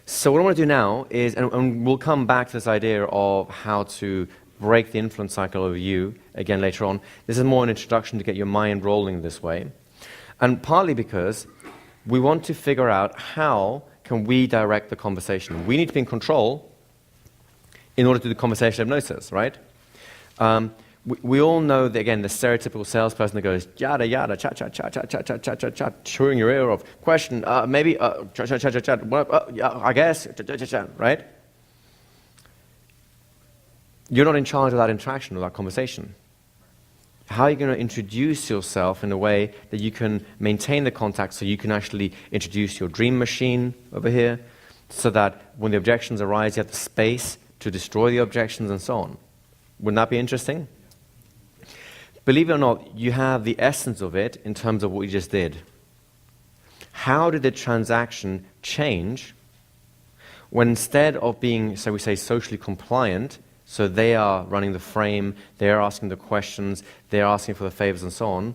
So what I want to do now is, and we'll come back to this idea of how to break the influence cycle over you again later on. This is more an introduction to get your mind rolling this way. And partly because we want to figure out how can we direct the conversation. We need to be in control in order to do the conversation hypnosis, right? We all know, that, again, the stereotypical salesperson that goes, yada, yada, chat, chat, chat, chat, chat, chat, chat, chat, chat, chewing your ear off, question, maybe, chat, chat, chat, chat, chat, yeah, I guess, chat, chat, chat, chat, right? You're not in charge of that interaction or that conversation. How are you going to introduce yourself in a way that you can maintain the contact so you can actually introduce your dream machine over here so that when the objections arise, you have the space to destroy the objections and so on? Wouldn't that be interesting? Believe it or not, you have the essence of it in terms of what you just did. How did the transaction change when instead of being, so we say, socially compliant, so they are running the frame, they're asking the questions, they're asking for the favors and so on,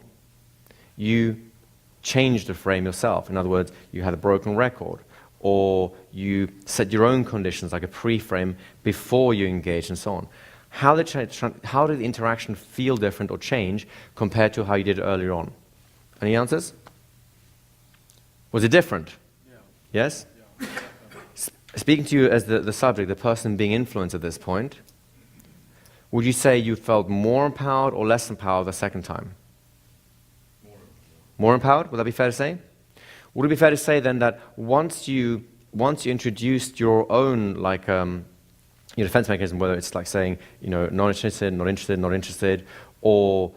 you changed the frame yourself. In other words, you had a broken record, or you set your own conditions, like a pre-frame, before you engage and so on. How did the interaction feel different or change compared to how you did it earlier on? Any answers? Was it different? Yeah. Yes? Yeah. Speaking to you as the subject, the person being influenced at this point, would you say you felt more empowered or less empowered the second time? More empowered? Would that be fair to say? Would it be fair to say then that once you introduced your own, like, your defense mechanism, whether it's like saying, not interested, not interested, not interested, or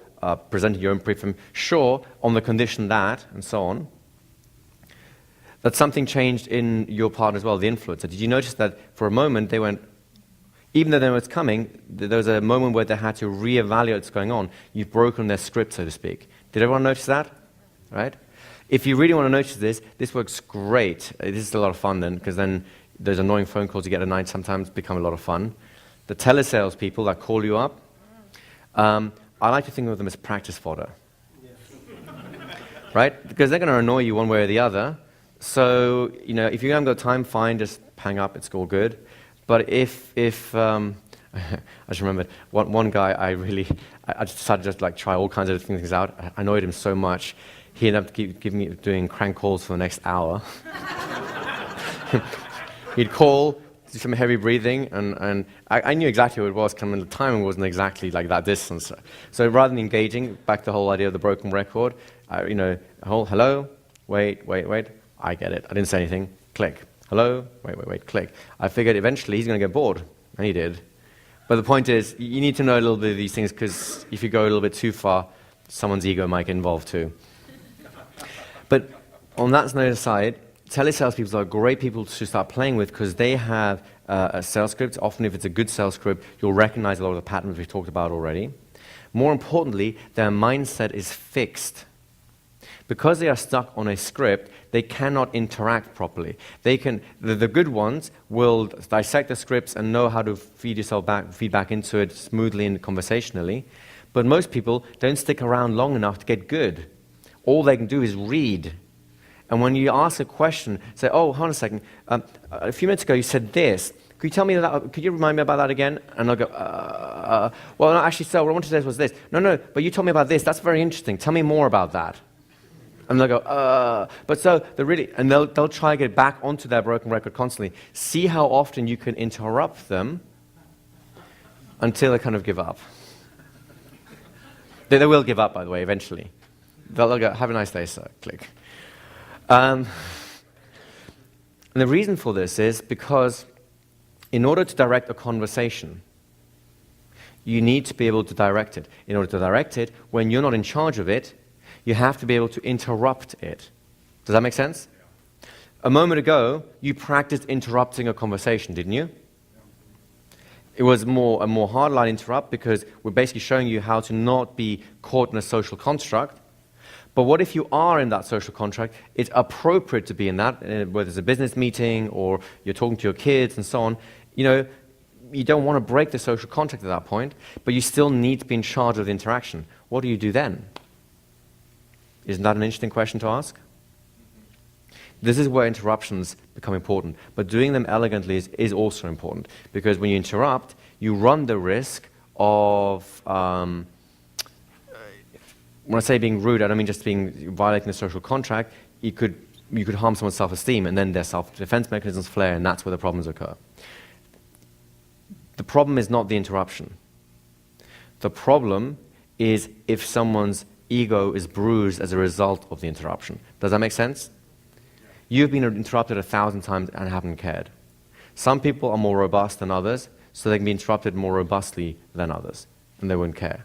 presenting your own pre-frame, sure, on the condition that, and so on, that something changed in your partner as well, the influencer. Did you notice that for a moment they went, even though they knew it's coming, there was a moment where they had to reevaluate what's going on. You've broken their script, so to speak. Did everyone notice that? Right? If you really want to notice this works great. This is a lot of fun then, because then those annoying phone calls you get at night sometimes become a lot of fun. The telesales people that call you up, I like to think of them as practice fodder. Right? Because they're going to annoy you one way or the other. So, if you haven't got time, fine, just hang up, it's all good. But if I just remembered, one guy I just decided to just try all kinds of things out. I annoyed him so much, he ended up giving me doing crank calls for the next hour. He'd call, do some heavy breathing, and I knew exactly what it was, the timing wasn't exactly like that distance. So rather than engaging, back to the whole idea of the broken record, hello, wait, I get it. I didn't say anything, click. Hello, wait, click. I figured eventually he's going to get bored, and he did. But the point is, you need to know a little bit of these things, because if you go a little bit too far, someone's ego might get involved too. But on that note aside, telesales are great people to start playing with because they have a sales script. Often if it's a good sales script, you'll recognize a lot of the patterns we've talked about already. More importantly, their mindset is fixed. Because they are stuck on a script, they cannot interact properly. The good ones will dissect the scripts and know how to feed back into it smoothly and conversationally. But most people don't stick around long enough to get good. All they can do is read. And when you ask a question, say, oh, hold on a second, a few minutes ago you said this. Could you tell me that? Could you remind me about that again? And I'll go, well, no, actually, so what I wanted to say was this. No, but you told me about this. That's very interesting. Tell me more about that. And they'll go, but so and they'll try to get back onto their broken record constantly. See how often you can interrupt them until they kind of give up. They will give up, by the way, eventually. They'll go, have a nice day, sir. Click. And the reason for this is because in order to direct a conversation, you need to be able to direct it. In order to direct it, when you're not in charge of it, you have to be able to interrupt it. Does that make sense? Yeah. A moment ago, you practiced interrupting a conversation, didn't you? Yeah. It was a more hardline interrupt because we're basically showing you how to not be caught in a social construct. But what if you are in that social contract? It's appropriate to be in that, whether it's a business meeting or you're talking to your kids and so on. You don't want to break the social contract at that point, but you still need to be in charge of the interaction. What do you do then? Isn't that an interesting question to ask? This is where interruptions become important. But doing them elegantly is also important, because when you interrupt, you run the risk of, when I say being rude, I don't mean just violating the social contract. You could harm someone's self-esteem, and then their self-defense mechanisms flare, and that's where the problems occur. The problem is not the interruption. The problem is if someone's ego is bruised as a result of the interruption. Does that make sense? You've been interrupted 1,000 times and haven't cared. Some people are more robust than others, so they can be interrupted more robustly than others, and they won't care.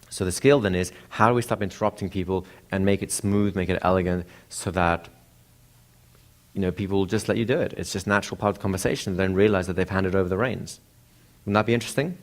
So the skill then is, how do we stop interrupting people and make it smooth, make it elegant, so that people will just let you do it. It's just a natural part of the conversation, and then realize that they've handed over the reins. Wouldn't that be interesting?